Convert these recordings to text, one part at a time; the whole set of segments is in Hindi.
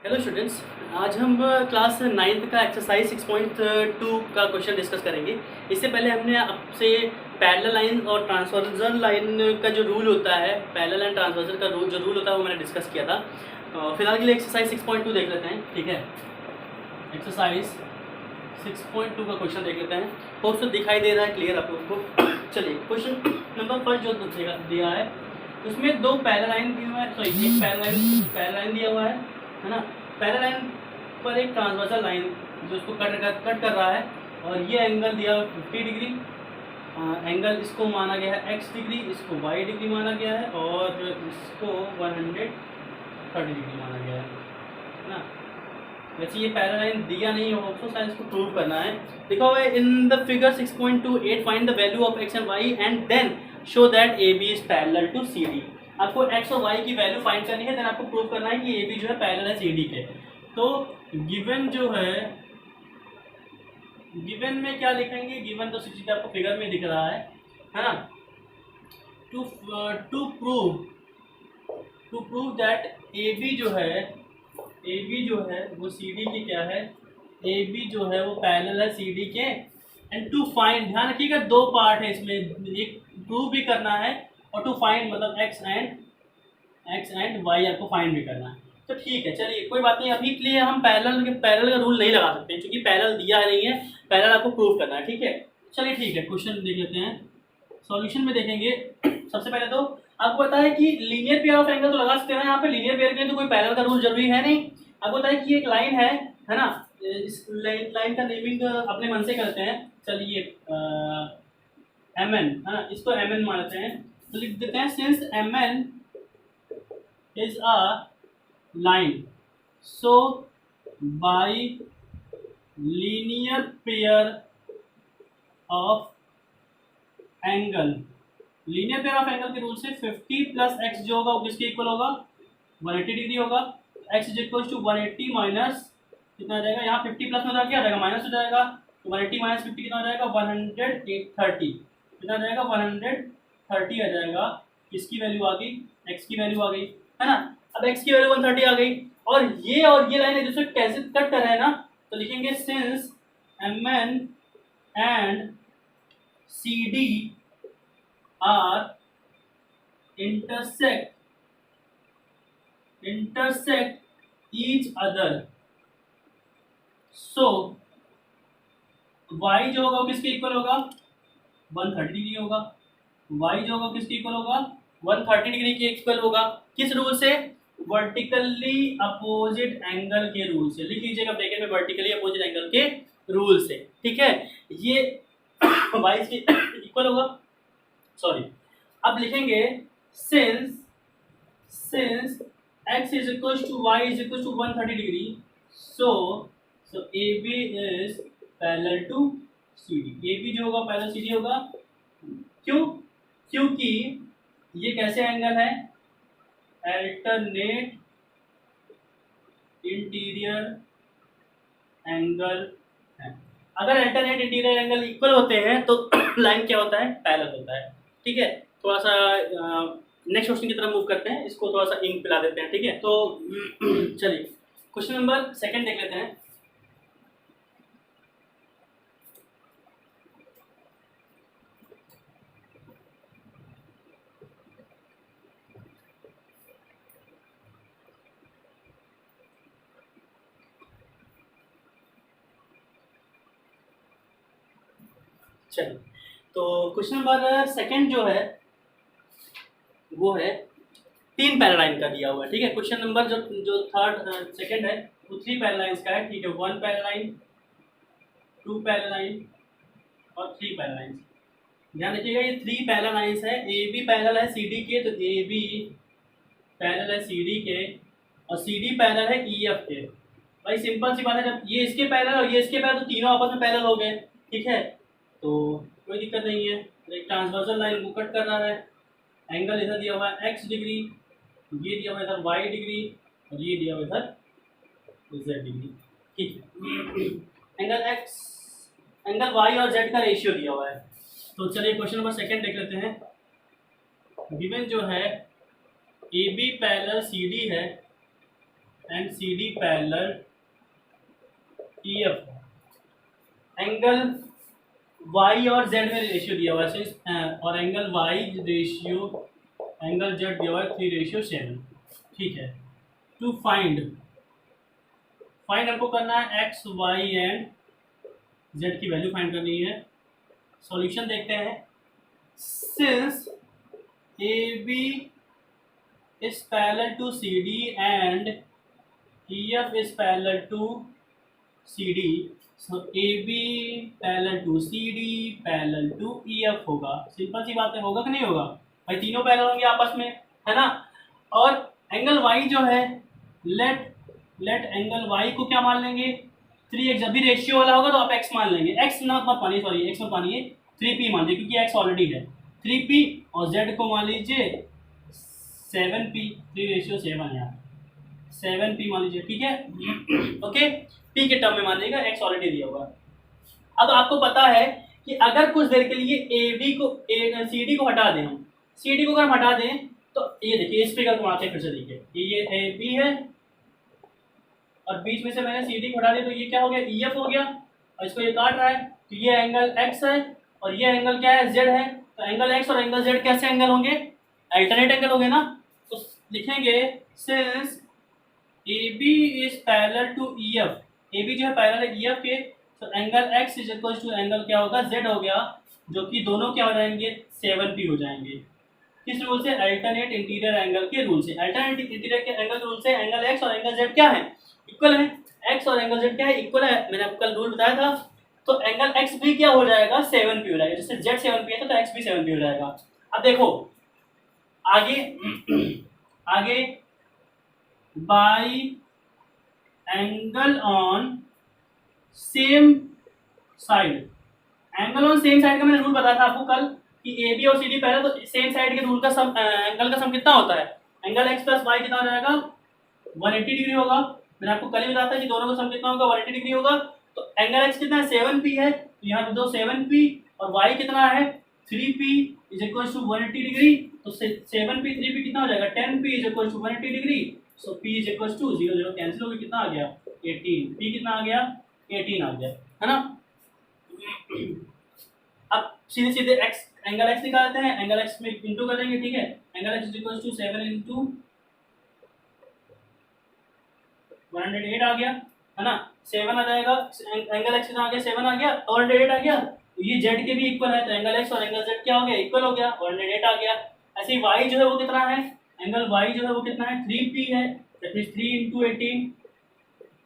हेलो स्टूडेंट्स, आज हम क्लास नाइन्थ का एक्सरसाइज 6.2 का क्वेश्चन डिस्कस करेंगे। इससे पहले हमने आपसे पैरेलल लाइन और ट्रांसवर्सल लाइन का जो रूल होता है, पैरेलल एंड ट्रांसवर्सल का जो रूल होता है वो मैंने डिस्कस किया था। फिलहाल के लिए एक्सरसाइज 6.2 देख लेते हैं, ठीक है। एक्सरसाइज 6.2 का क्वेश्चन देख लेते हैं। होप सो दिखाई दे रहा है क्लियर आप लोगों को। चलिए, क्वेश्चन नंबर फर्स्ट जो दिया है उसमें दो पैरेलल लाइन दिया हुआ है, सॉरी एक पैरेलल लाइन दिया हुआ है ना। पैरेलल लाइन पर एक ट्रांसवर्सल लाइन जो उसको कट कर रहा है, और ये एंगल दिया 50 डिग्री। एंगल इसको माना गया है x डिग्री, इसको y डिग्री माना गया है, और इसको 130 डिग्री माना गया है ना। वैसे ये पैरेलल लाइन दिया नहीं हो तो शायद इसको प्रूव करना है। लिखा हुआ है in the figure 6.28 find the value of x and y and then show that A B is parallel to C D. आपको x और y की वैल्यू फाइंड करनी है, देन आपको प्रूव करना है कि ए बी जो है पैरेलल है सी डी के। तो गिवन जो है, गिवन में क्या लिखेंगे, गिवन तो सीधे आपको फिगर में दिख रहा है ना। To prove that A B जो है, ए बी जो है वो सी डी की क्या है, ए बी जो है वो पैरेलल है सी डी के। एंड टू फाइंड, ध्यान रखिएगा दो पार्ट है इसमें, एक प्रूव भी करना है और टू फाइंड मतलब एक्स एंड वाई आपको फाइंड भी करना है। तो ठीक है, चलिए कोई बात नहीं। अभी के लिए हम पैरेलल का रूल नहीं लगा सकते क्योंकि पैरेलल दिया नहीं है, पैरेलल आपको प्रूव करना है, ठीक है। चलिए ठीक है, क्वेश्चन देख लेते हैं। सॉल्यूशन में देखेंगे सबसे पहले तो आपको पता है कि लीनियर पेयर ऑफ एंगल तो लगा सकते हैं। यहाँ पे लीनियर पेयर के लिए तो कोई पैरेलल का रूल जरूरी है नहीं। आपको पता है कि एक लाइन है ना। इस लाइन का नेमिंग अपने मन से करते हैं। चलिए एम एन है ना, इसको एम एन मानते हैं तो लिख देते हैं since M N is a line so by linear pair of angle, linear pair of angle के रूल से 50 प्लस एक्स जो होगा वो किसके इक्वल होगा, 180 डिग्री होगा। X is equal to 180 minus कितना आ जाएगा, यहाँ 50 प्लस में क्या आ जाएगा, माइनस हो जाएगा। तो 180 माइनस 50 कितना आ जाएगा, 130 कितना आ जाएगा, 130 आ जाएगा। किसकी वैल्यू आ गई, एक्स की वैल्यू आ गई है ना। अब एक्स की वैल्यू 130 आ गई, और ये लाइन एक दूसरे कैसे कट कर रहे हैं ना, तो लिखेंगे since M N and C D are intersect each other, so y जो होगा वो किसके इक्वल होगा, 130 डिग्री होगा। y जो होगा किसके इक्वल होगा, 130 डिग्री के इक्वल होगा। किस रूल से, वर्टिकली अपोजिट एंगल के रूल से। लिख लीजिएगा ब्रैकेट में, वर्टिकली अपोजिट एंगल के रूल से, ठीक है। ये y के इक्वल होगा, सॉरी। अब लिखेंगे since x is equals to y is equals to 130 degree, so AB is parallel to CD। AB जो होगा पैरेलल CD होगा। क्यों, क्योंकि ये कैसे एंगल है, अल्टरनेट इंटीरियर एंगल है। अगर अल्टरनेट इंटीरियर एंगल इक्वल होते हैं तो लाइन क्या होता है, पैरेलल होता है, ठीक है। थोड़ा सा नेक्स्ट क्वेश्चन की तरफ मूव करते हैं, इसको थोड़ा सा इंक पिला देते हैं, ठीक है। तो चलिए क्वेश्चन नंबर सेकंड देख लेते हैं। चलिए, तो क्वेश्चन नंबर सेकंड जो है वो है 3 पैरेलल लाइन का दिया हुआ है, ठीक है। क्वेश्चन नंबर जो थर्ड सेकंड है वो 3 पैरेलल लाइंस का है, ठीक है। 1 पैरेलल लाइन, 2 पैरेलल लाइन और 3 पैरेलल लाइंस। ध्यान रखिएगा ये 3 पैरेलल लाइंस है। ए बी पैरेलल है सी डी के, तो ए बी पैरेलल है सी डी के, और सी डी पैरेलल है ई एफ के। भाई सिंपल सी बात है, जब ये इसके पैरेलल और ये इसके पैरेलल तो तीनों आपस में पैरेलल हो गए, ठीक है। तो कोई दिक्कत नहीं है। एक ट्रांसवर्सल लाइन को कट कर रहा है, एंगल इधर दिया हुआ है x डिग्री, ये दिया हुआ है इधर y डिग्री, और ये दिया हुआ इधर z डिग्री, ठीक है। एंगल y और z का रेशियो दिया हुआ है। तो चलिए क्वेश्चन नंबर सेकंड देख लेते हैं। गिवन जो है A B parallel C D है, and C D parallel E F. Angle Y और जेड में रेशियो दिया हुआ है और angle Y ratio angle Z दिया हुआ है 3:7। ठीक है। टू फाइंड हमको करना है एक्स वाई एंड जेड की वैल्यू फाइंड करनी है। सॉल्यूशन देखते हैं। Since A B is parallel to C D and E F is parallel to C D, so A B parallel to C D parallel to E F होगा। सिंपल सी बात है, होगा कि नहीं होगा भाई? तीनों पैरेलल होंगे आपस में, है ना। और एंगल वाई जो है, लेट एंगल वाई को क्या मान लेंगे? 3x। जब भी रेशियो वाला होगा तो आप x मान लेंगे। x ना मत मानिए, सॉरी x मत मानिए, 3p मान लीजिए क्योंकि x ऑलरेडी है 3p। और z को मान लीजिए 7p, 3:7 यहाँ 7p मान लीजिए। ठीक है ओके, p के टर्म में मान लीजिएगा, x ऑलरेडी दिया होगा। अब आपको पता है कि अगर कुछ देर के लिए AB को CD को हटा दें, हम CD को अगर हम हटा दें तो ये देखिए, इस फिगर को बनाते हैं फिर से। देखिए ये AB है और बीच में से मैंने CD को हटा दिया तो ये क्या हो गया? EF हो गया। और इसको ये काट रहा है तो ये एंगल X है और ये एंगल क्या है? Z है। तो एंगल X और एंगल Z कैसे एंगल होंगे? अल्टरनेट एंगल होंगे ना। तो लिखेंगे since AB is parallel to EF, AB जो है पैरेलल है EF के, तो angle X is equal to angle क्या होगा? Z हो गया, जो कि दोनों क्या हो जाएंगे? 7p हो जाएंगे। किस रूल से? अल्टरनेट इंटीरियर एंगल के रूल से। अल्टरनेट इंटीरियर के एंगल रूल से एंगल X और एंगल Z क्या है? इक्वल है। X और एंगल Z क्या है? इक्वल है। मैंने आपको कल रूल बताया था। तो एंगल X भी क्या हो जाएगा? 7p हो जाएगा। जैसे Z 7p है तो X भी 7p हो जाएगा। अब देखो आगे by angle on same side. Angle on same side का मैंने रूल बताया था आपको कल कि ए बी और सी डी पहले, तो सेम साइड के रूल का सम एंगल का सम कितना होता है? एंगल एक्स प्लस वाई कितना हो जाएगा? 180 डिग्री होगा। मैंने आपको कल ही बताया था कि दोनों का सम कितना होगा? 180 डिग्री होगा। तो एंगल एक्स कितना है? 7p है, तो यहाँ पे दो 7p और वाई कितना है? 3p is equal to 180 degree. तो 7p 3p कितना हो जाएगा? 10p is equal to 180 degree. So p is equal to 0 0 cancel हो गया, कितना आ गया? 18। p कितना आ गया? 18 आ गया, है ना। अब सीधे सीधे x एंगल x निकालते हैं। एंगल x में इंटू कर देंगे, ठीक है। Angle x is equal to 7 into 108 आ गया, है ना। 7 आ जाएगा, एंगल x कितना आ गया? 7 आ गया, 108 आ गया। तो ये z के भी इक्वल है, तो एंगल x और एंगल z क्या हो गया? इक्वल हो गया, 108 आ गया। ऐसे ही y जो है वो कितना है? एंगल y जो है वो कितना है? 3p है, दैट मींस 3 इंटू 18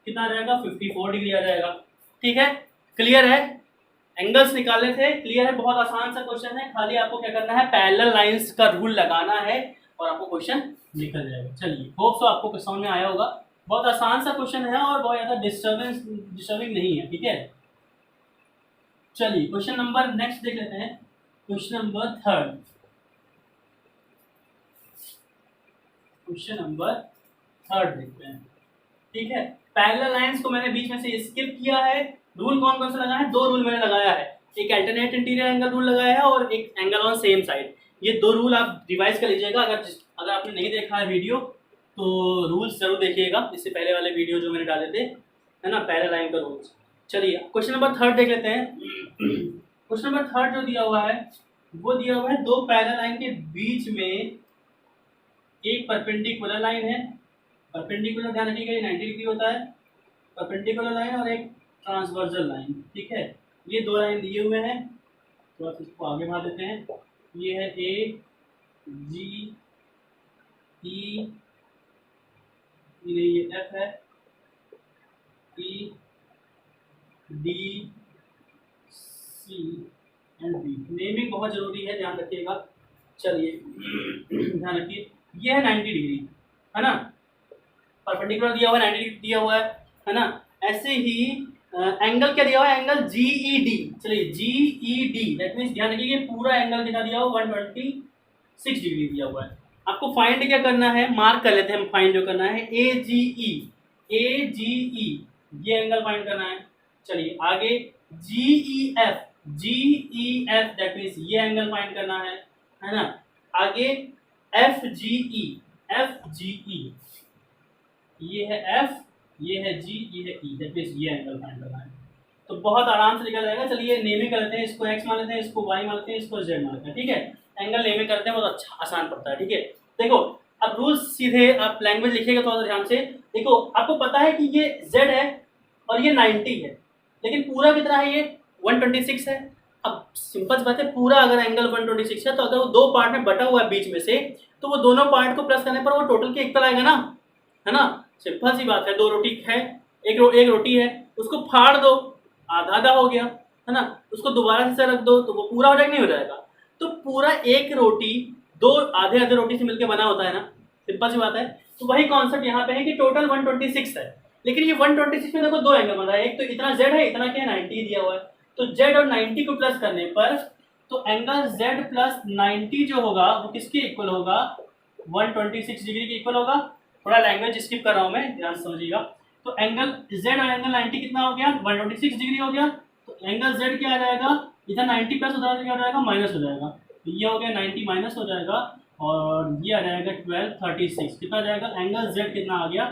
कितना आ जाएगा? 54 डिग्री आ जाएगा। ठीक है, क्लियर है। एंगल्स निकालने थे, क्लियर है। बहुत आसान सा क्वेश्चन है, खाली आपको क्या करना है? पैरेलल लाइंस का रूल लगाना है और आपको क्वेश्चन निकल जाएगा। चलिए, होप सो आपको समझ में आया होगा। बहुत आसान सा क्वेश्चन है और बहुत ज़्यादा डिस्टर्बिंग नहीं है, ठीक है। चलिए क्वेश्चन नंबर नेक्स्ट देख लेते हैं। क्वेश्चन नंबर थर्ड देखते हैं, ठीक है। पैरेलल लाइंस को मैंने बीच में से स्किप किया है। रूल कौन कौन सा लगाया है? दो रूल मैंने लगाया है, एक अल्टरनेट इंटीरियर एंगल रूल लगाया है और एक एंगल ऑन सेम साइड। ये दो रूल आप रिवाइज कर लीजिएगा। अगर आपने नहीं देखा है वीडियो तो रूल्स जरूर देखिएगा, इससे पहले वाले वीडियो जो मैंने डाले थे, है ना, पैरेलल लाइन का रूल्स। चलिए क्वेश्चन नंबर थर्ड देख लेते हैं। क्वेश्चन नंबर थर्ड जो दिया हुआ है वो दिया हुआ है, दो पैरेलल लाइन के बीच में एक परपेंडिकुलर लाइन है। परपेंडिकुलर ध्यान रखिएगा, ये 90 डिग्री होता है। परपेंडिकुलर लाइन और एक ट्रांसवर्सल लाइन, ठीक है। ये दो लाइन दिए हुए हैं, तो आप इसको आगे बढ़ा देते हैं। ये है ए जी ई, ये एफ है, E D C and B. Naming बहुत जरूरी है, ध्यान रखिएगा। चलिए ध्यान रखिए, ये है 90 डिग्री, है ना। परपेंडिकुलर दिया हुआ है, 90 डिग्री दिया हुआ है ना। ऐसे ही एंगल क्या दिया हुआ है? Angle GED. चलिए जीईडी, दैट मींस ध्यान रखिए पूरा एंगल कितना दिया हुआ? 126 डिग्री दिया हुआ है। आपको फाइंड क्या करना है? मार्क कर लेते हैं हम। फाइंड जो करना है एजीई, ये एंगल फाइंड करना है। चलिए आगे जीईएफ, दैट मींस ये एंगल फाइंड करना है ना। आगे एफजीई, ये है एफ, ये है जी, ये है ई, दैट मींस ये एंगल फाइंड करना है। तो बहुत आराम से निकल जाएगा। चलिए नेमिंग कर लेते हैं, इसको एक्स मान लेते हैं, इसको वाई मान लेते हैं, इसको जेड मान लेते हैं, ठीक है। एंगल नेमिंग करते हैं, बहुत अच्छा आसान पड़ता है, ठीक है। देखो अब रूल सीधे आप लैंग्वेज लिखिएगा थोड़ा सा ध्यान से। देखो आपको पता है कि ये जेड है और ये 90 है, लेकिन पूरा कितना है, ये 126 है। अब सिंपल सी बात है, पूरा अगर एंगल 126 है तो अगर वो दो पार्ट में बटा हुआ है बीच में से, तो वो दोनों पार्ट को प्लस करने पर वो टोटल के इक्वल आएगा ना, है ना। सिंपल सी बात है, दो रोटी है, एक रोटी है, उसको फाड़ दो, आधा आधा हो गया, है ना। उसको दोबारा से रख दो तो वो पूरा हो जाएगा, नहीं हो जाएगा। तो पूरा एक रोटी दो आधे आधे रोटी से मिलकर बना होता है ना, सिंपल सी बात है। तो वही कॉन्सेप्ट यहाँ पे है कि टोटल 126 है, लेकिन ये 126 में देखो दो एंगल बन रहा है, एक तो इतना जेड है, इतना क्या है 90 दिया हुआ है। तो जेड और 90 को प्लस करने पर तो एंगल जेड प्लस 90 जो होगा वो किसके इक्वल होगा, 126 डिग्री के इक्वल होगा। थोड़ा लैंग्वेज स्किप कर रहा हूँ मैं, ध्यान से समझिएगा। तो एंगल जेड और एंगल 90 कितना हो गया, 126 डिग्री हो गया। तो एंगल जेड क्या आ जाएगा, इधर 90 प्लस हो जाएगा, क्या हो जाएगा, माइनस हो जाएगा। तो ये हो गया 90 माइनस हो जाएगा और ये आ जाएगा 1236। कितना आ जाएगा, एंगल जेड कितना आ गया,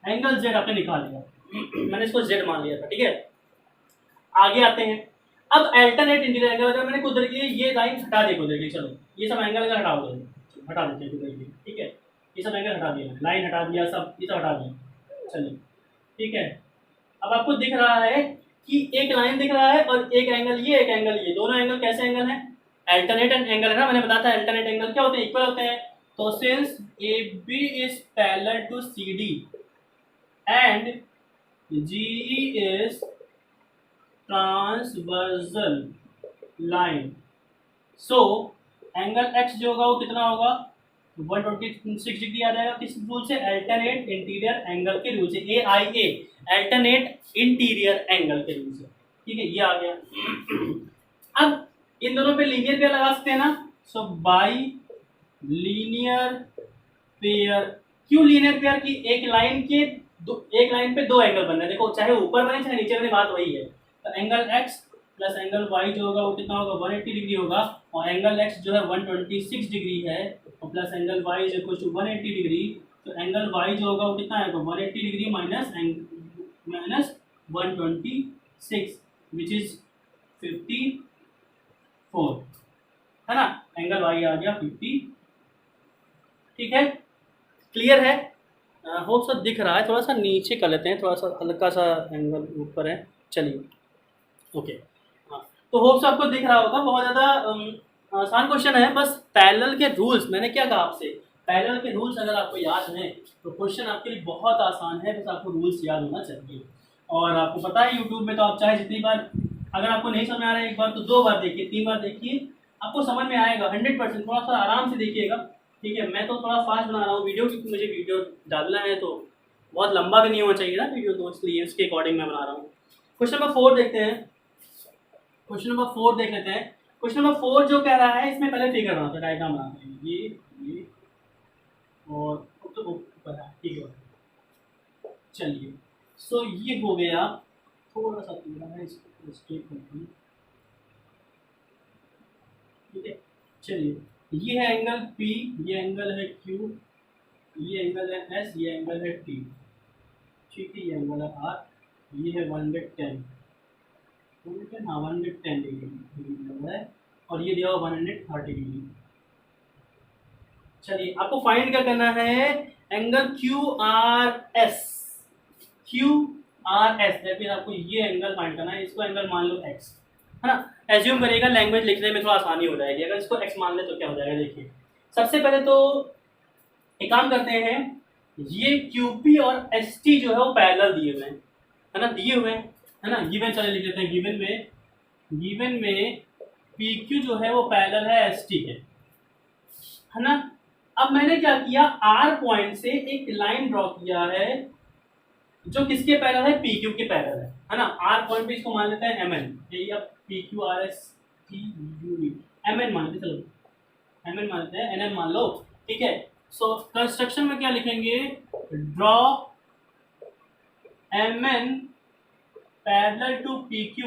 एंगल जेड आपने निकाल लिया मैंने इसको जेड मान लिया था, ठीक है। आगे आते हैं, अब अल्टरनेट इंटीरियर एंगल अगर मैंने कुदर की ये लाइन हटा दी कुदर की, चलो ये सब एंगल अगर हटा दो, हटा देते हैं कुदर की, ठीक है। ये सब एंगल हटा दिया, लाइन हटा दिया, सब ये सब हटा दिया, चलिए ठीक है। अब आपको दिख रहा है कि एक लाइन दिख रहा है और एक एंगल ये, एक एंगल ये, दोनों एंगल कैसे एंगल है, अल्टरनेट एंगल है ना। मैंने बताया था अल्टरनेट एंगल क्या होते हैं, इक्वल होते हैं। तो since A B is parallel to C D and G is transversal line, so angle x जो होगा वो कितना होगा, 126 डिग्री आ जाएगा। किस रूल से, अल्टरनेट इंटीरियर एंगल के रूल से, AIA अल्टरनेट इंटीरियर एंगल के रूल से, ठीक है। ये आ गया। अब इन दोनों पे लीनियर पेयर लगा सकते हैं ना, सो बाई लीनियर पेयर। क्यों लीनियर पेयर की, एक लाइन के एक लाइन पे दो एंगल बन रहे हैं, देखो चाहे ऊपर बने चाहे नीचे बने, बात वही है। तो angle x plus angle y जो होगा वो कितना होगा, 180 डिग्री होगा। और एंगल एक्स जो है 126 डिग्री है और plus angle y is equal to 180 degree. तो एंगल वाई जो होगा वो कितना आएगा, 180 डिग्री माइनस 126 विच इज 54, है ना। एंगल वाई आ गया 50, ठीक है। क्लियर है, होप सा दिख रहा है। थोड़ा सा नीचे कर लेते हैं, थोड़ा सा हल्का सा एंगल ऊपर है, चलिए ओके। हाँ तो होप से आपको दिख रहा होगा। बहुत ज़्यादा आसान क्वेश्चन है, बस पैरेलल के रूल्स, मैंने क्या कहा आपसे, पैरेलल के रूल्स अगर आपको याद हैं तो क्वेश्चन आपके लिए बहुत आसान है, बस आपको रूल्स याद होना चाहिए। और आपको पता है यूट्यूब में तो आप चाहे जितनी बार, अगर आपको नहीं समझ में आ रहा है एक बार तो दो बार देखिए, तीन बार देखिए, आपको समझ में आएगा 100%। थोड़ा सा आराम से देखिएगा, ठीक है। मैं तो थोड़ा फास्ट बना रहा हूँ वीडियो, क्योंकि मुझे वीडियो डालना है तो बहुत लंबा भी नहीं होना चाहिए ना वीडियो, तो इसलिए उसके अकॉर्डिंग मैं बना रहा हूँ। क्वेश्चन नंबर 4 देखते हैं, क्वेश्चन नंबर 4 देख लेते हैं। क्वेश्चन नंबर 4 जो कह रहा है, इसमें पहले फिगर बनाते हैं, डायग्राम बनाते हैं, ये और तो ऊपर है, ठीक है। चलिए सो ये हो गया, थोड़ा सा पूरा है, इसको स्ट्रेट करते हैं, ठीक है। चलिए ये है एंगल P, ये एंगल है Q, ये एंगल है S, ये एंगल है T, ठीक है। ये एंगल है R, ये है 110, हाँ 110 डिग्री है और ये दिया हुआ 130 डिग्री। चलिए आपको फाइंड क्या करना है, angle QRS, QRS that mean आपको ये एंगल फाइंड करना है। इसको एंगल मान लो x, है ना। एज्यूम करेगा, लैंग्वेज लिखने में थोड़ा आसानी हो जाएगी। अगर इसको x मान ले तो क्या हो जाएगा, देखिए सबसे पहले तो एक काम करते हैं, ये QP और ST जो है वो पैरेलल दिए हुए हैं, है ना, दिए हुए हैं, है ना। गिवन चले लिख लेते हैं, गिवन में PQ जो है वो पैरेलल है ST के, है ना। अब मैंने क्या किया, R पॉइंट से एक लाइन ड्रॉ किया है जो किसके पैरेलल है, PQ के पैरेलल है ना। R पॉइंट पे इसको मान लेते हैं MN, यही अब PQRST MN मान लेते, चलो MN मान लेते हैं, NN मान लो, ठीक है। सो कंस्ट्रक्शन में क्या लिखेंगे, draw MN parallel to PQ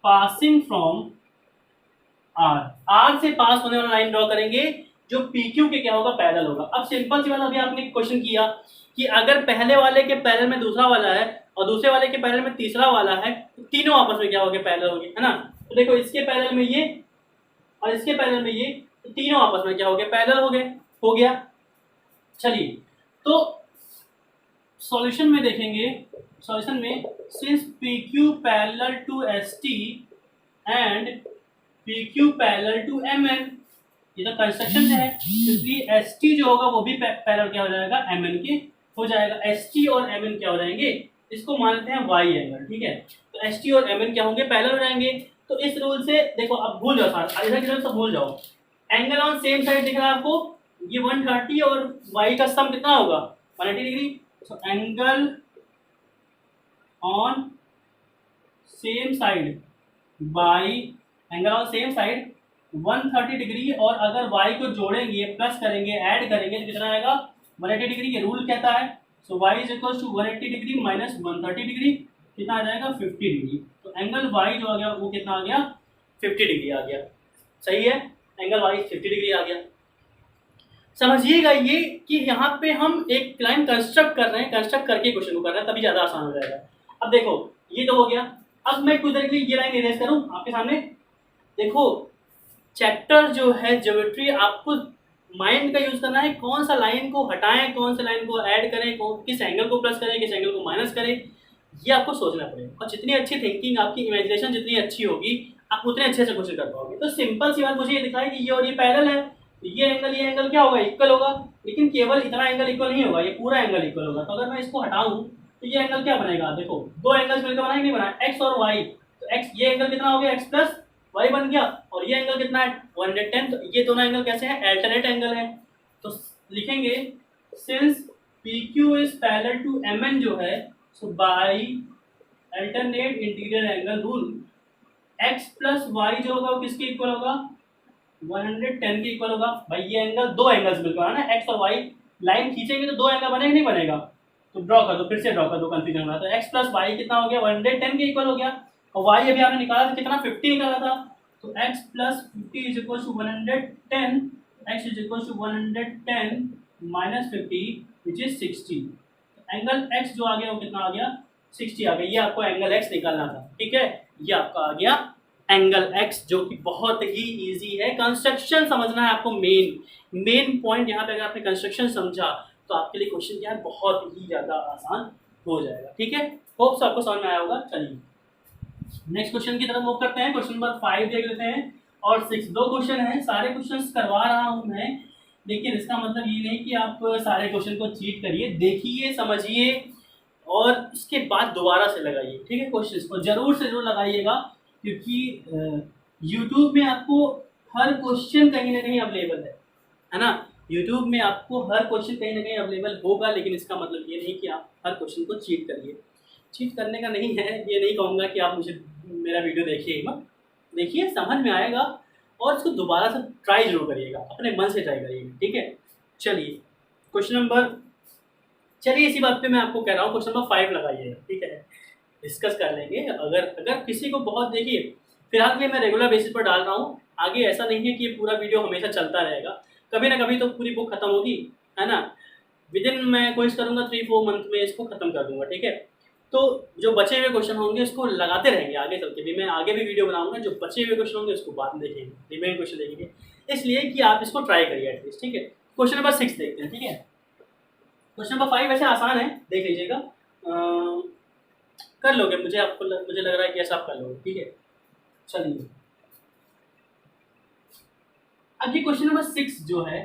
passing from R से पास होने वाला लाइन ड्रॉ करेंगे जो पी क्यू के क्या होगा, पैरेलल होगा। अब सिंपल सी बात, अभी आपने क्वेश्चन किया कि अगर पहले वाले के पैरेलल में दूसरा वाला है और दूसरे वाले के पैरेलल में तीसरा वाला है, तो तीनों आपस में क्या हो गए, पैरेलल हो गए, है ना। तो देखो इसके पैरेलल में ये और इसके पैरेलल में ये, तो तीनों आपस में क्या हो गए, पैरेलल हो गए, हो गया। चलिए तो सॉल्यूशन में देखेंगे, सॉल्यूशन में since P Q parallel to S T and P Q parallel to M N, ये तो कंस्ट्रक्शन है, इसलिए एस टी जो होगा वो भी पैरेलल क्या हो जाएगा, एम एन के हो जाएगा। एस टी और एम एन क्या हो जाएंगे, इसको मानते हैं वाई एंगल, ठीक है। तो एस टी और एम एन क्या होंगे, पैरेलल हो जाएंगे। तो इस रूल से देखो, अब भूल जाओ सारा, इधर की तरफ से भूल जाओ। एंगल ऑन सेम साइड दिख रहा है आपको, ये 130 और वाई का सम कितना होगा, 180 degree. So angle on same side by, angle on same side 130 degree, और अगर y को जोड़ेंगे, प्लस करेंगे, ऐड करेंगे तो कितना आएगा, 180 डिग्री। ये रूल कहता है। So y is equal to 180 degree minus 130 degree, कितना आ जाएगा, 50 डिग्री। तो एंगल y जो आ गया वो कितना आ गया, 50 डिग्री आ गया। सही है, एंगल y 50 डिग्री आ गया। समझिएगा ये कि यहाँ पे हम एक लाइन कंस्ट्रक्ट कर रहे हैं, कंस्ट्रक्ट करके क्वेश्चन को कर रहे हैं, तभी ज़्यादा आसान हो जाएगा। अब देखो ये तो हो गया। अब मैं कुछ देर के लिए ये लाइन इरेज करूँ आपके सामने। देखो चैप्टर जो है ज्योमेट्री, आपको माइंड का यूज करना है, कौन सा लाइन को हटाएं, कौन सा लाइन को ऐड करें, किस एंगल को प्लस करें, किस एंगल को माइनस करें, ये आपको सोचना पड़ेगा। और जितनी अच्छी थिंकिंग, आपकी इमेजिनेशन जितनी अच्छी होगी, आप उतने अच्छे से क्वेश्चन कर पाओगे। तो सिंपल सी बात, मुझे ये दिखाई कि ये और ये पैरेलल है, तो ये एंगल क्या होगा, इक्वल होगा। लेकिन केवल इतना एंगल इक्वल नहीं होगा, ये पूरा एंगल इक्वल होगा। तो अगर मैं इसको हटाऊं तो ये एंगल क्या बनेगा, देखो दो एंगल्स मिलकर बना, नहीं बना, एक्स और वाई। तो एक्स, ये एंगल कितना हो गया, एक्स प्लस वाई बन गया, और ये एंगल कितना है, 110। तो ये दोनों एंगल कैसे हैं, अल्टरनेट एंगल है। तो लिखेंगे since P Q is parallel to M N जो है, so by alternate interior angle rule, X plus Y जो होगा वो किसके इक्वल होगा, 110 के इक्वल होगा। भाई ये एंगल, दो एंगल्स बिल्कुल है ना, एक्स और वाई लाइन खींचेंगे तो दो एंगल बनेगा, नहीं बनेगा। तो ड्रॉ कर दो, फिर से ड्रॉ कर दो, कंफ्यूजन हो रहा है। तो एक्स प्लस वाई कितना हो गया, 110 के इक्वल हो गया। और वाई अभी आपने निकाला था कितना, 50 निकाला था। तो x plus 50 is equal to 110, x is equal to 110 minus 50 which is 60। Angle x जो आ गया वो कितना आ गया, 60 आ गया। ये आपको एंगल एक्स निकालना था, ठीक है। ये आपका आ गया एंगल एक्स, जो कि बहुत ही इजी है। कंस्ट्रक्शन समझना है आपको, मेन पॉइंट यहाँ पे। अगर आपने कंस्ट्रक्शन समझा तो आपके लिए क्वेश्चन क्या है, बहुत ही ज़्यादा आसान हो जाएगा, ठीक है। होप आपको समझ में आया होगा। चलिए नेक्स्ट क्वेश्चन की तरफ मूव करते हैं। क्वेश्चन नंबर 5 देख लेते हैं और 6, दो क्वेश्चन हैं। सारे क्वेश्चन करवा रहा हूँ मैं, लेकिन इसका मतलब ये नहीं कि आप सारे क्वेश्चन को चीट करिए, देखिए, समझिए और उसके बाद दोबारा से लगाइए, ठीक है। क्वेश्चन को जरूर से जरूर लगाइएगा, क्योंकि यूट्यूब में आपको हर क्वेश्चन कहीं ना कहीं अवेलेबल है ना। यूट्यूब में आपको हर क्वेश्चन कहीं ना कहीं अवेलेबल होगा, लेकिन इसका मतलब ये नहीं कि आप हर क्वेश्चन को चीट करिए। चीट करने का नहीं है, ये नहीं कहूँगा कि आप मुझे मेरा वीडियो देखिए मत, देखिए, समझ में आएगा और इसको दोबारा से ट्राई जरूर करिएगा, अपने मन से ट्राई करिएगा, ठीक है। चलिए क्वेश्चन नंबर, चलिए इसी बात पे मैं आपको कह रहा हूँ, क्वेश्चन नंबर 5 लगाइएगा, ठीक है। डिस्कस कर लेंगे। अगर किसी को बहुत, देखिए फिलहाल के लिए मैं रेगुलर बेसिस पर डाल रहा हूँ, आगे ऐसा नहीं है कि ये पूरा वीडियो हमेशा चलता रहेगा, कभी ना कभी तो पूरी बुक खत्म होगी, है ना। विदिन मैं कोशिश करूँगा 3-4 मंथ में इसको खत्म कर दूंगा, ठीक है। तो जो बचे हुए क्वेश्चन होंगे उसको लगाते रहेंगे आगे चल के भी, मैं आगे भी वीडियो बनाऊंगा। जो बचे हुए क्वेश्चन होंगे उसको बाद में देखेंगे, रिमेन क्वेश्चन देखेंगे, इसलिए कि आप इसको ट्राई करिए एटलीस्ट, ठीक है। क्वेश्चन नंबर 6 देखते हैं, ठीक है। क्वेश्चन नंबर 5 वैसे आसान है, देख लीजिएगा, कर लोगे, मुझे लग रहा है कि ऐसा आप कर लोगे, ठीक है। चलिए अब ये क्वेश्चन नंबर 6 जो है,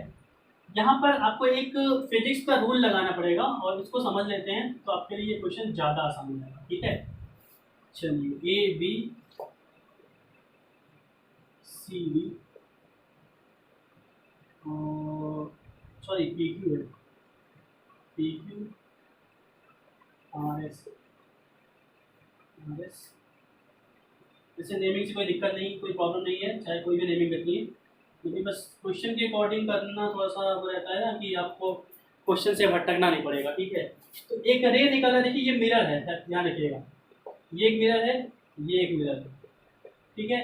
यहाँ पर आपको एक फिजिक्स का रूल लगाना पड़ेगा और इसको समझ लेते हैं तो आपके लिए ये क्वेश्चन ज़्यादा आसान हो जाएगा, ठीक है। चलिए A B C B, sorry P Q है, पी क्यू आर एस, जैसे नेमिंग से कोई दिक्कत नहीं, कोई प्रॉब्लम नहीं है, चाहे कोई भी नेमिंग रखनी है, क्योंकि बस क्वेश्चन के अकॉर्डिंग करना थोड़ा सा वो रहता है ना, कि आपको क्वेश्चन से भटकना नहीं पड़ेगा, ठीक है। तो एक रे निकाला, देखिए ये मिरर है, ध्यान रखिएगा, ये एक मिरर है, ये एक मिरर है, ठीक है।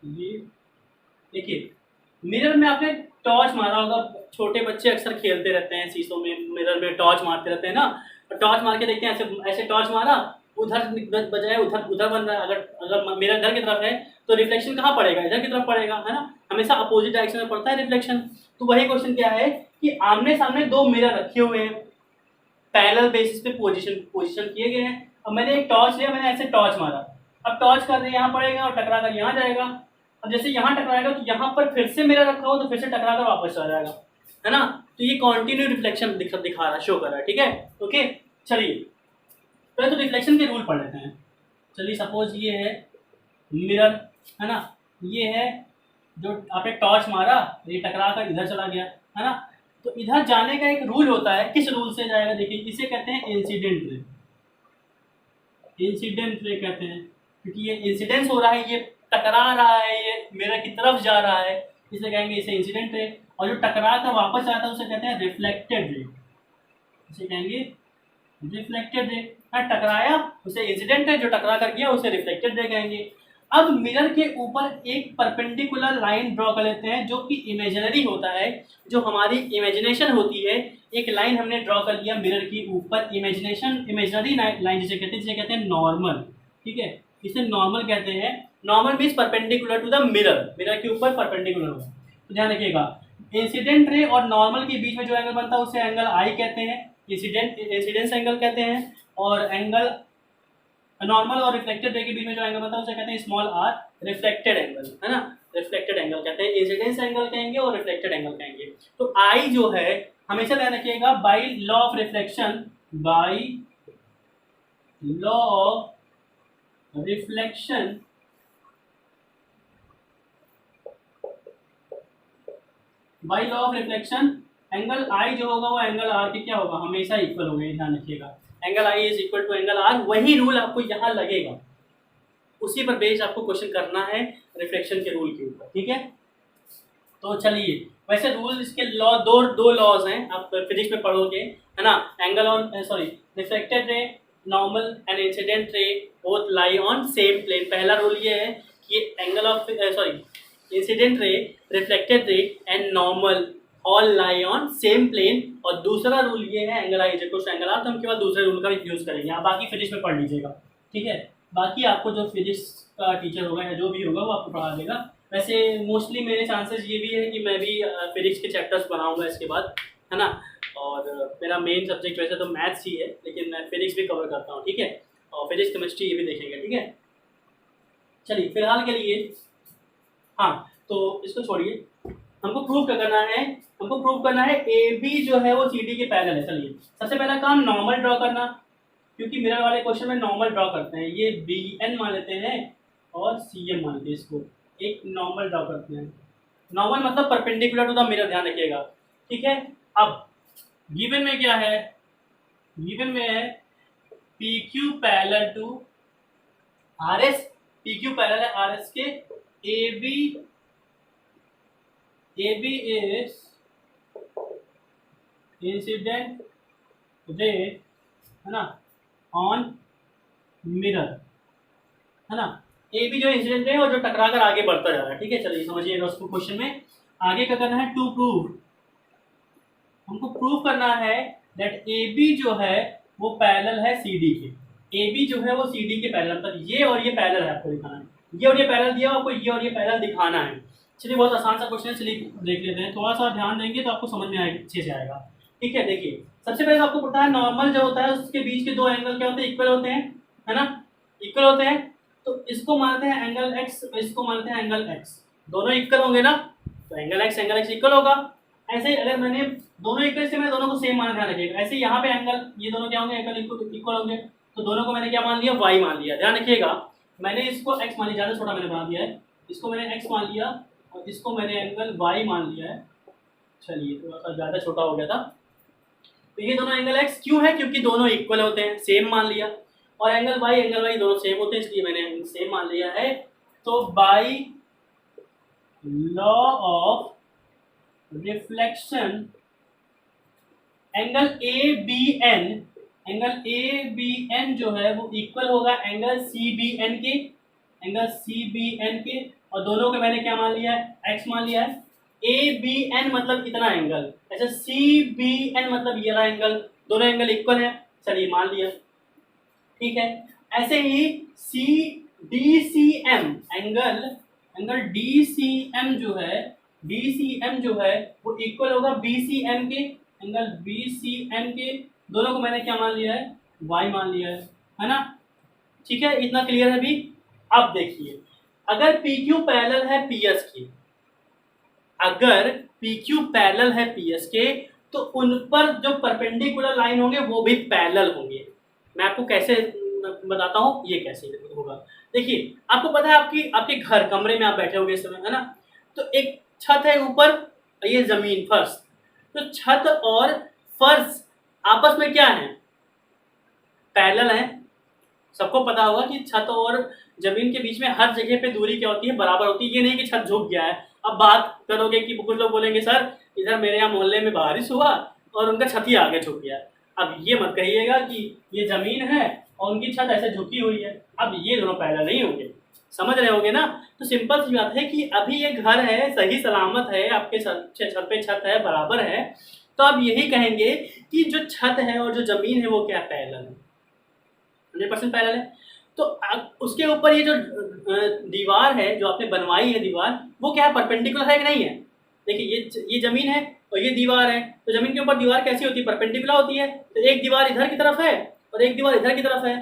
ये देखिए मिरर में आपने टॉर्च मारा होगा, छोटे बच्चे अक्सर खेलते रहते हैं शीशों में, मिरर में टॉर्च मारते रहते हैं ना, और टॉर्च मार के देखते हैं, ऐसे ऐसे टॉर्च मारा, उधर बजाय उधर उधर बन रहा है, अगर अगर मिरर इधर की तरफ है तो रिफ्लेक्शन कहाँ पड़ेगा, इधर की तरफ पड़ेगा, है ना, हमेशा अपोजिट डायरेक्शन में पड़ता है रिफ्लेक्शन। तो वही क्वेश्चन क्या है कि आमने सामने दो मिरर रखे हुए हैं, पैरेलल बेसिस पे पोजीशन किए गए हैं, अब मैंने एक टॉर्च लिया, मैंने ऐसे टॉर्च मारा, अब टॉर्च कर यहाँ पड़ेगा और टकरा कर यहाँ जाएगा, अब जैसे यहाँ टकराएगा तो यहाँ पर फिर से मिरर रखा हो तो फिर से टकरा कर वापस आ जाएगा, है ना। तो ये कॉन्टिन्यू रिफ्लेक्शन दिखा रहा है, शो कर रहा है, ठीक है। ओके, चलिए पहले तो रिफ्लेक्शन के रूल पढ़ लेते हैं। चलिए सपोज ये है मिरर, है ना, ये है जो आपने टॉर्च मारा, ये टकरा कर इधर चला गया, है ना, तो इधर जाने का एक रूल होता है, किस रूल से जाएगा देखिए, इसे कहते हैं इंसिडेंट रे, इंसिडेंट रे कहते हैं, क्योंकि ये इंसिडेंस हो रहा है, ये टकरा रहा है, ये मिरर की तरफ जा रहा है, इसे कहेंगे इसे इंसिडेंट रे, और जो टकरा कर वापस आता है उसे कहते हैं रिफ्लेक्टेड रे, इसे कहेंगे रिफ्लेक्टेड रे। टकराया उसे इंसिडेंट है, जो टकरा कर गया उसे रिफ्लेक्टेड रे कहेंगे। अब मिरर के ऊपर एक परपेंडिकुलर लाइन ड्रॉ कर लेते हैं जो कि इमेजिनरी होता है, जो हमारी इमेजिनेशन होती है, एक लाइन हमने ड्रॉ कर लिया मिरर के ऊपर, इमेजिनरी लाइन जिसे कहते हैं नॉर्मल, ठीक है, इसे नॉर्मल कहते हैं। Normal means perpendicular to the mirror, mirror के ऊपर परपेंडिकुलर होगा, तो ध्यान रखिएगा। इंसिडेंट रे और नॉर्मल के बीच में जो एंगल बनता है उसे एंगल आई कहते हैं, इंसिडेंस एंगल कहते हैं, और एंगल नॉर्मल और रिफ्लेक्टेड रे के बीच में जो एंगल बनता है उसे कहते हैं स्मॉल आर, रिफ्लेक्टेड एंगल, है ना, रिफ्लेक्टेड एंगल कहते हैं, इंसिडेंस एंगल कहेंगे और रिफ्लेक्टेड एंगल कहेंगे। तो आई जो है हमेशा ध्यान रखिएगा, by law of reflection, by law of reflection by law of reflection angle I जो होगा वो एंगल आर के क्या होगा, हमेशा इक्वल होगा, ध्यान रखिएगा, angle I is equal to angle R. वही रूल आपको यहाँ लगेगा, उसी पर बेस्ड आपको क्वेश्चन करना है रिफ्लेक्शन के रूल के ऊपर, ठीक है। तो चलिए, वैसे रूल इसके दो लॉज हैं, आप फिजिक्स में पढ़ोगे, है ना, angle on reflected ray, normal and incident ray both lie on same plane. पहला रूल ये है कि angle of incident ray, reflected ray and normal all lie on same plane, और दूसरा रूल ये है angle I is equal to angle R, तो हम केवल दूसरे रूल का यूज करेंगे, आप बाकी फिजिक्स में पढ़ लीजिएगा, ठीक है। बाकी आपको जो फिजिक्स का टीचर होगा या जो भी होगा वो आपको पढ़ा देगा। वैसे मोस्टली मेरे चांसेस ये भी है कि मैं भी फिजिक्स के चैप्टर्स बनाऊंगा इसके बाद, है ना, और मेरा मेन सब्जेक्ट वैसे तो मैथ्स ही है, लेकिन मैं फिजिक्स भी कवर करता हूँ, ठीक है, और फिजिक्स केमिस्ट्री ये भी देखेंगे, ठीक है। चलिए फिलहाल के लिए, हाँ, तो इसको छोड़िए, हमको प्रूव करना है, हमको प्रूव करना है ए बी जो है वो सी डी के पैरेलल है। चलिए सबसे पहला काम नॉर्मल ड्रॉ करना, क्योंकि मिरर वाले क्वेश्चन में नॉर्मल ड्रॉ करते हैं, ये बी एन मान लेते हैं और सी एम मान लेते हैं, इसको एक नॉर्मल ड्रॉ करते हैं। नॉर्मल मतलब परपेंडिकुलर टू द मिरर, ध्यान रखिएगा, ठीक है। अब गिवन में क्या है, गिवन में है P Q parallel to R S, P Q parallel है आर एस के, A B is incident ray, है ना, ऑन मिरर, है ना, ए बी जो इंसिडेंट रे और जो टकरा कर आगे बढ़ता जा रहा है, ठीक है। चलिए समझिएगा उसको, क्वेश्चन में आगे क्या करना है, टू प्रूव, हमको प्रूव करना है दैट ए बी जो है वो पैरेलल है सी डी के, ए बी जो है वो सी डी के पैरेलल, मतलब ये और ये पैरेलल है, आपको दिखाना है, ये और ये पैरेलल दिया, आपको ये और ये पैरेलल दिखाना है। चलिए बहुत आसान सा क्वेश्चन है, चलिए देख लेते हैं, थोड़ा सा ध्यान देंगे तो आपको समझ में आएगा, अच्छे से आएगा, ठीक है। देखिए सबसे पहले आपको पता है नॉर्मल जो होता है उसके बीच के दो एंगल क्या होते हैं, इक्वल होते हैं, है ना, इक्वल होते हैं, तो इसको मानते हैं एंगल एक्स, इसको मानते हैं एंगल एक्स, दोनों इक्वल होंगे ना, तो एंगल एक्स इक्वल होगा। ऐसे ही अगर मैंने दोनों इक्वल से, मैंने दोनों को सेम माना, ध्यान रखिएगा, ऐसे यहाँ पे एंगल, ये दोनों क्या होंगे, एंगल इक्वल होंगे, तो दोनों को मैंने क्या मान लिया, वाई मान लिया, ध्यान रखिएगा, मैंने इसको एक्स मान लिया, ज़्यादा छोटा मैंने बना दिया है, इसको मैंने एक्स मान लिया और इसको मैंने एंगल वाई मान लिया है। चलिए थोड़ा सा ज़्यादा छोटा हो गया था, तो ये दोनों एंगल एक्स क्यों है, क्योंकि दोनों इक्वल होते हैं, सेम मान लिया, और एंगल वाई दोनों सेम होते हैं, इसलिए मैंने सेम मान लिया है। तो by law of reflection angle A B N जो है वो इक्वल होगा एंगल सी बी एन के, और दोनों को मैंने क्या मान लिया है, एक्स मान लिया है, ABN मतलब इतना एंगल, ऐसे CBN मतलब ये रहा एंगल, दोनों एंगल इक्वल है, चलिए मान लिया, ठीक है। ऐसे ही DCM एंगल DCM जो है वो इक्वल होगा BCM के, एंगल BCM के, दोनों को मैंने क्या मान लिया है, y मान लिया है ना, ठीक है, इतना क्लियर है अभी। अब देखिए, अगर PQ पैरेलल है PS की, अगर PQ पैरेलल है PS के, तो उन पर जो परपेंडिकुलर लाइन होंगे वो भी पैरेलल होंगे। मैं आपको कैसे बताता हूँ, ये कैसे होगा। देखिए, आपको पता है आपके घर कमरे में आप बैठे होंगे इस समय, है ना, तो एक छत है ऊपर, ये जमीन फर्श, तो छत और फर्श आपस में क्या है, पैरेलल है। सबको पता होगा कि छत और जमीन के बीच में हर जगह पे दूरी क्या होती है, बराबर होती है। ये नहीं कि छत झुक गया है। अब बात करोगे कि कुछ लोग बोलेंगे सर इधर मेरे यहाँ मोहल्ले में बारिश हुआ और उनका छत ही आगे झुक गया। अब ये मत कहिएगा कि ये जमीन है और उनकी छत ऐसे झुकी हुई है, अब ये दोनों पैरेलल नहीं होंगे, समझ रहे होगे ना। तो सिंपल सी बात है कि अभी ये घर है, सही सलामत है, आपके छत पे छत है, बराबर है, तो आप यही कहेंगे कि जो छत है और जो जमीन है वो क्या पैरेलल है, 100% पैरेलल है। तो उसके ऊपर ये जो दीवार है जो आपने बनवाई है दीवार, वो क्या है, परपेंडिकुलर है कि नहीं है। देखिए ये जमीन है और ये दीवार है, तो जमीन के ऊपर दीवार कैसी होती है, परपेंडिकुलर होती है। तो एक दीवार इधर की तरफ है और एक दीवार इधर की तरफ है।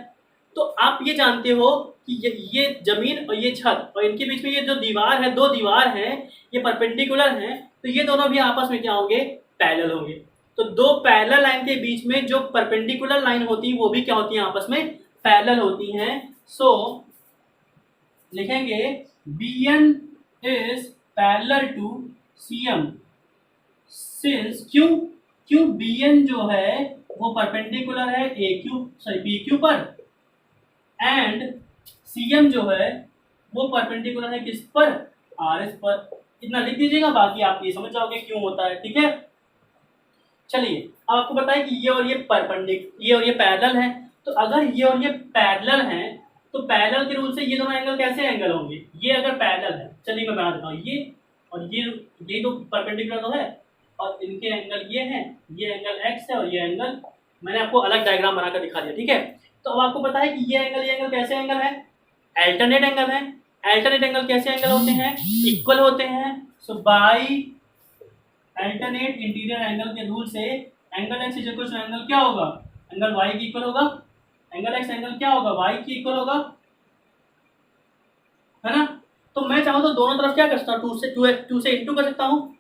तो आप ये जानते हो कि ये जमीन और ये छत और इनके बीच में ये जो दीवार है, दो दीवार हैं, ये परपेंडिकुलर हैं, तो ये दोनों भी आपस में क्या होंगे, पैरेलल होंगे। तो दो पैरेलल लाइन के बीच में जो परपेंडिकुलर लाइन होती है वो भी क्या होती है, आपस में पैरेलल होती हैं। सो लिखेंगे BN is parallel to CM since क्यों BN जो है वो परपेंडिकुलर है PQ पर, एंड CM जो है वो परपेंडिकुलर है किस पर, RS पर। इतना लिख दीजिएगा, बाकी आप ये समझ जाओगे क्यों होता है, ठीक है। चलिए अब आपको बताएं कि ये और ये पैरेलल है, तो अगर ये और ये पैरेलल हैं तो पैरेलल के रूल से ये दोनों एंगल कैसे एंगल होंगे, ये अगर पैरेलल है, चलिए मैं बना देता हूँ, ये और ये तो परपेंडिकुलर तो है और इनके एंगल ये हैं, ये एंगल x है और ये एंगल, मैंने आपको अलग डायग्राम बनाकर दिखा दिया, ठीक है। तो अब आपको पता है कि ये एंगल कैसे एंगल है, अल्टरनेट एंगल है। अल्टरनेट एंगल कैसे एंगल होते हैं, इक्वल होते हैं। So by alternate interior angle के रूल से angle x equal to angle क्या होगा, एंगल y की इक्वल होगा, एंगल x एंगल क्या होगा, y की इक्वल होगा, है ना। तो मैं चाहूँ तो दोनों तरफ क्या कर सकता हूँ, 2 से इंटू कर सकता हूँ।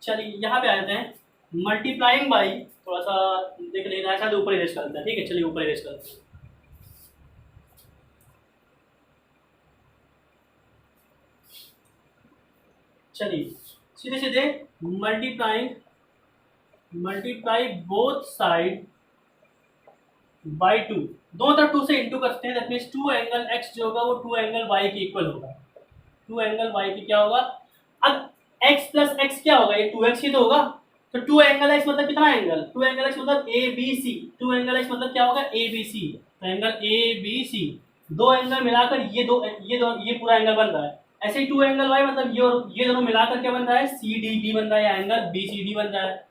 चलिए यहाँ पे आ जाते हैं, मल्टीप्लाइंग बाई, थोड़ा सा देख लेना है, ऊपर इरेज करते हैं, ठीक है, चलिए ऊपर इरेज करते हैं। चलिए सीधे सीधे मल्टीप्लाई बोथ साइड बाई 2, दोनों तरफ 2 से इंटू करते हैं, दैट मीन्स 2 एंगल x जो होगा वो 2 एंगल y के इक्वल होगा, 2 एंगल y की क्या होगा। अब x प्लस x क्या होगा, ये 2x ही तो होगा, तो 2 एंगल x मतलब कितना एंगल, 2 एंगल x मतलब ABC, 2 एंगल x मतलब क्या होगा, ABC, तो एंगल ABC, दो एंगल मिलाकर ये पूरा एंगल बन रहा है। ऐसे ही 2 एंगल y मतलब ये दोनों मिलाकर क्या बन रहा है, CDB बन रहा है, या एंगल BCD बन रहा है,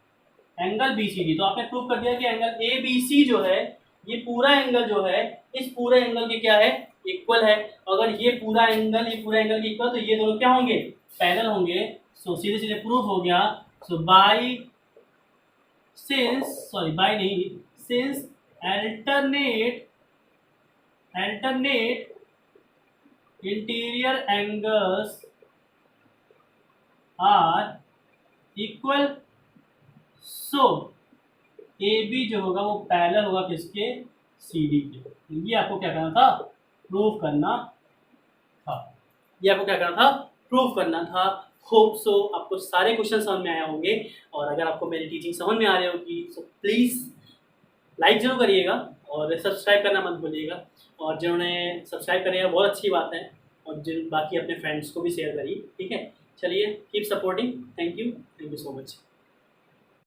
एंगल BCD। तो आपने प्रूव कर दिया कि एंगल ABC जो है, ये पूरा एंगल जो है इस पूरे एंगल के क्या है, इक्वल है। अगर ये पूरा एंगल के इक्वल, तो ये दोनों क्या होंगे, पैरेलल होंगे। सो सीधे सीधे प्रूफ हो गया। So since alternate interior angles are equal, so AB जो होगा वो पैरेलल होगा किसके, CD के। ये आपको क्या करना था, प्रूफ करना था। होप सो आपको सारे क्वेश्चन समझ में आए होंगे, और अगर आपको मेरी टीचिंग समझ में आ रही होगी तो प्लीज़ लाइक जरूर करिएगा और सब्सक्राइब करना मत भूलिएगा। और जिन्होंने सब्सक्राइब करेगा बहुत अच्छी बात है, और जिन बाकी अपने फ्रेंड्स को भी शेयर करिए, ठीक है। चलिए keep supporting, thank you so much.